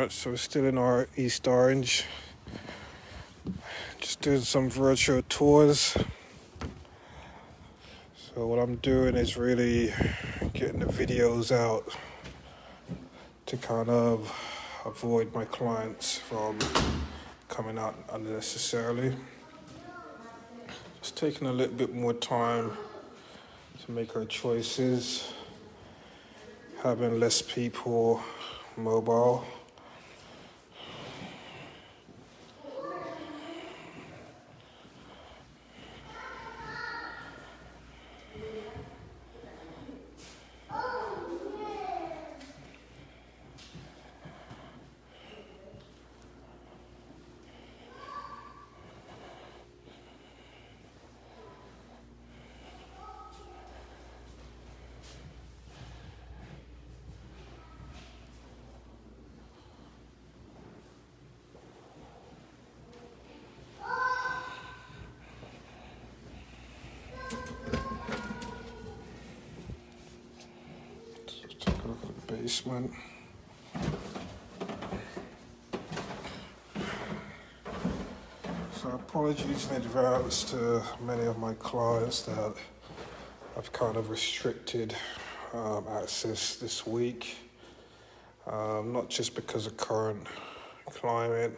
Alright, so we're still in our East Orange. Just doing some virtual tours. So what I'm doing is really getting the videos out to kind of avoid my clients from coming out unnecessarily. Just taking a little bit more time to make our choices, having less people mobile. Take a look at the basement. So apologies in advance to many of my clients that I've kind of restricted access this week. Not just because of current climate.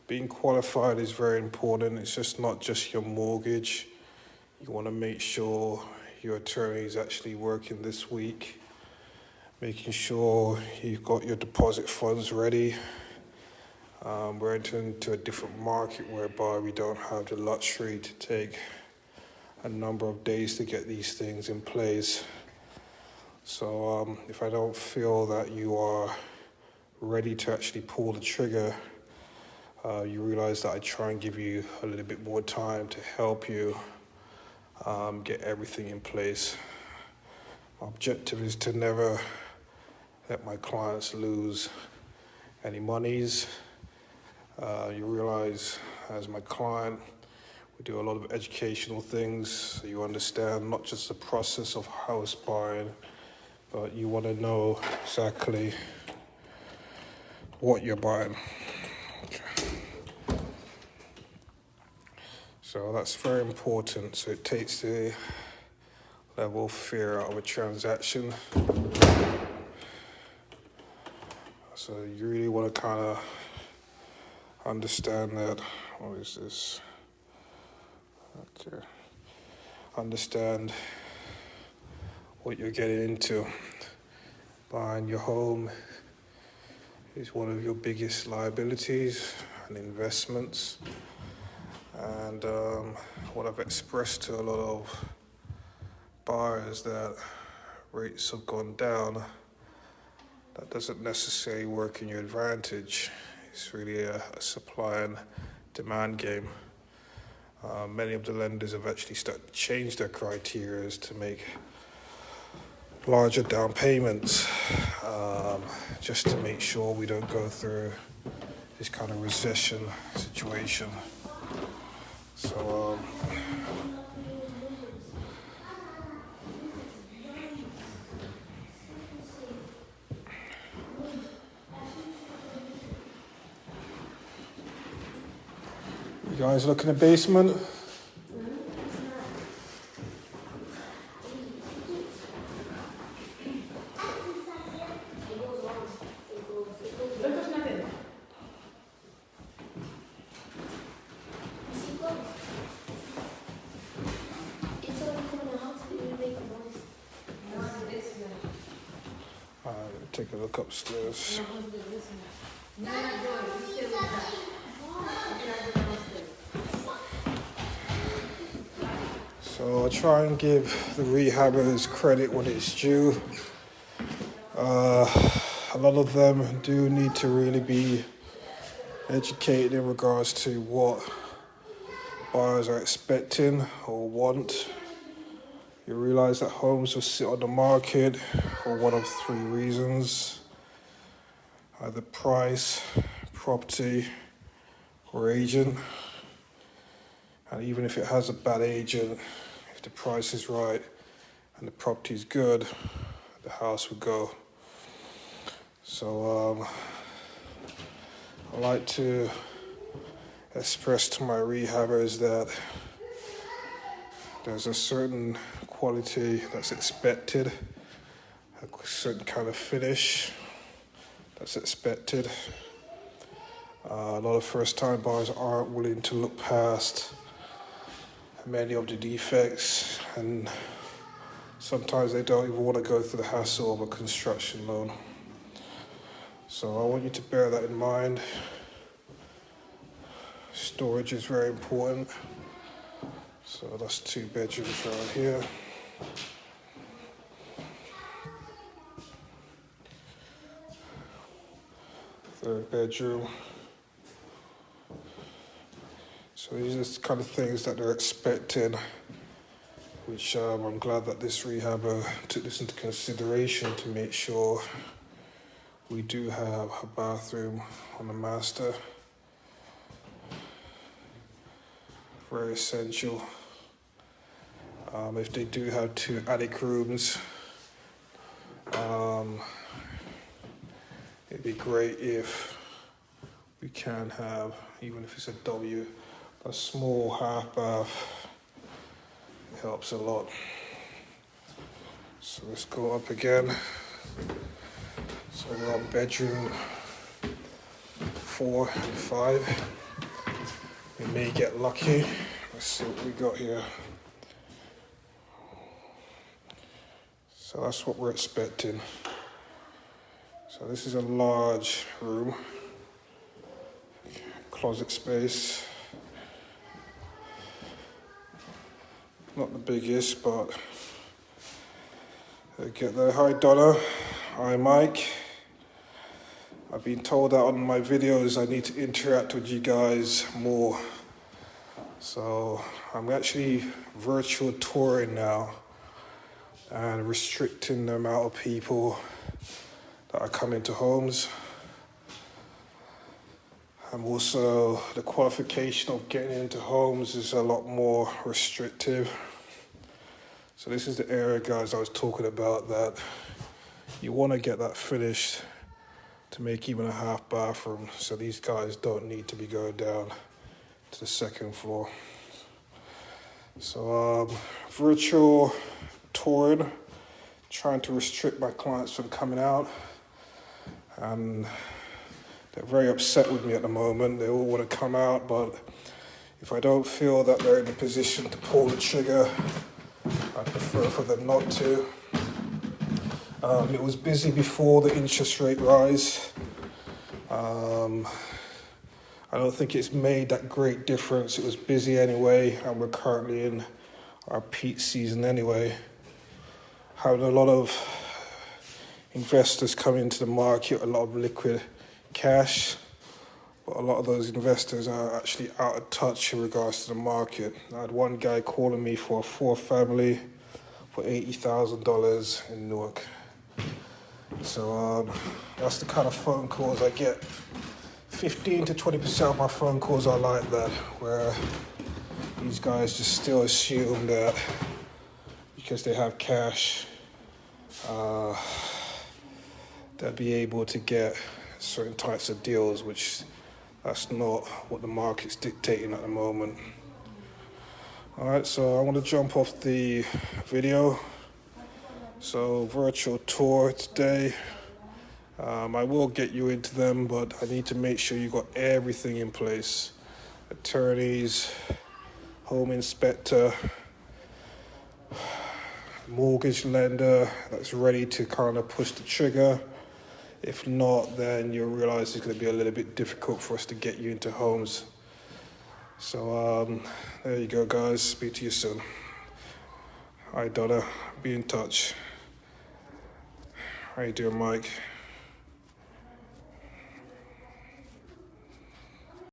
Being qualified is very important. It's just not just your mortgage. You want to make sure your attorney is actually working this week, making sure you've got your deposit funds ready. We're entering into a different market whereby we don't have the luxury to take a number of days to get these things in place. So if I don't feel that you are ready to actually pull the trigger, you realize that I try and give you a little bit more time to help you get everything in place. My objective is to never let my clients lose any monies. You realize, as my client, we do a lot of educational things, so you understand not just the process of house buying, but you want to know exactly what you're buying. So that's very important. So it takes the level of fear out of a transaction. So you really want to kind of understand that. What is this? Okay. Understand what you're getting into. Buying your home is one of your biggest liabilities and investments. And what I've expressed to a lot of buyers that rates have gone down, that doesn't necessarily work in your advantage. It's really a supply and demand game. Many of the lenders have actually started to change their criteria to make larger down payments, just to make sure we don't go through this kind of recession situation. So you guys look in the basement. Take a look upstairs. So I try and give the rehabbers credit when it's due. A lot of them do need to really be educated in regards to what buyers are expecting or want. You realize that homes will sit on the market for one of three reasons: either price, property, or agent. And even if it has a bad agent, if the price is right and the property is good, the house will go. So I like to express to my rehabbers that there's a certain quality that's expected, a certain kind of finish that's expected. A lot of first-time buyers aren't willing to look past many of the defects, and sometimes they don't even want to go through the hassle of a construction loan. So I want you to bear that in mind. Storage is very important. So that's 2 bedrooms around here. Third bedroom. So these are the kind of things that they're expecting, which I'm glad that this rehabber took this into consideration to make sure we do have a bathroom on the master. Very essential. If they do have 2 attic rooms, it'd be great if we can have, even if it's a W, a small half bath. It helps a lot. So let's go up again. So we're on bedroom 4 and 5. We may get lucky. Let's see what we got here. So that's what we're expecting. So this is a large room, closet space. Not the biggest, but they get there. Hi Donna, hi Mike. I've been told that on my videos I need to interact with you guys more. So I'm actually virtual touring now and restricting the amount of people that are coming to homes. And also the qualification of getting into homes is a lot more restrictive. So this is the area, guys, I was talking about, that you want to get that finished to make even a half bathroom, so these guys don't need to be going down to the 2nd floor. So virtual touring, trying to restrict my clients from coming out, and they're very upset with me at the moment. They all want to come out, but if I don't feel that they're in a position to pull the trigger, I prefer for them not to. It was busy before the interest rate rise. I don't think it's made that great difference. It was busy anyway, and we're currently in our peak season anyway. Having a lot of investors come into the market, a lot of liquid cash, but a lot of those investors are actually out of touch in regards to the market. I had one guy calling me for a 4-family for $80,000 in Newark. So that's the kind of phone calls I get. 15 to 20% of my phone calls are like that, where these guys just still assume that because they have cash, they'll be able to get certain types of deals, which that's not what the market's dictating at the moment. All right, so I want to jump off the video. So virtual tour today. I will get you into them, but I need to make sure you got everything in place. Attorneys, home inspector, mortgage lender that's ready to kind of push the trigger. If not, then you'll realize it's going to be a little bit difficult for us to get you into homes. So there you go, guys. Speak to you soon. Hi Donna, be in touch. How you doing, Mike?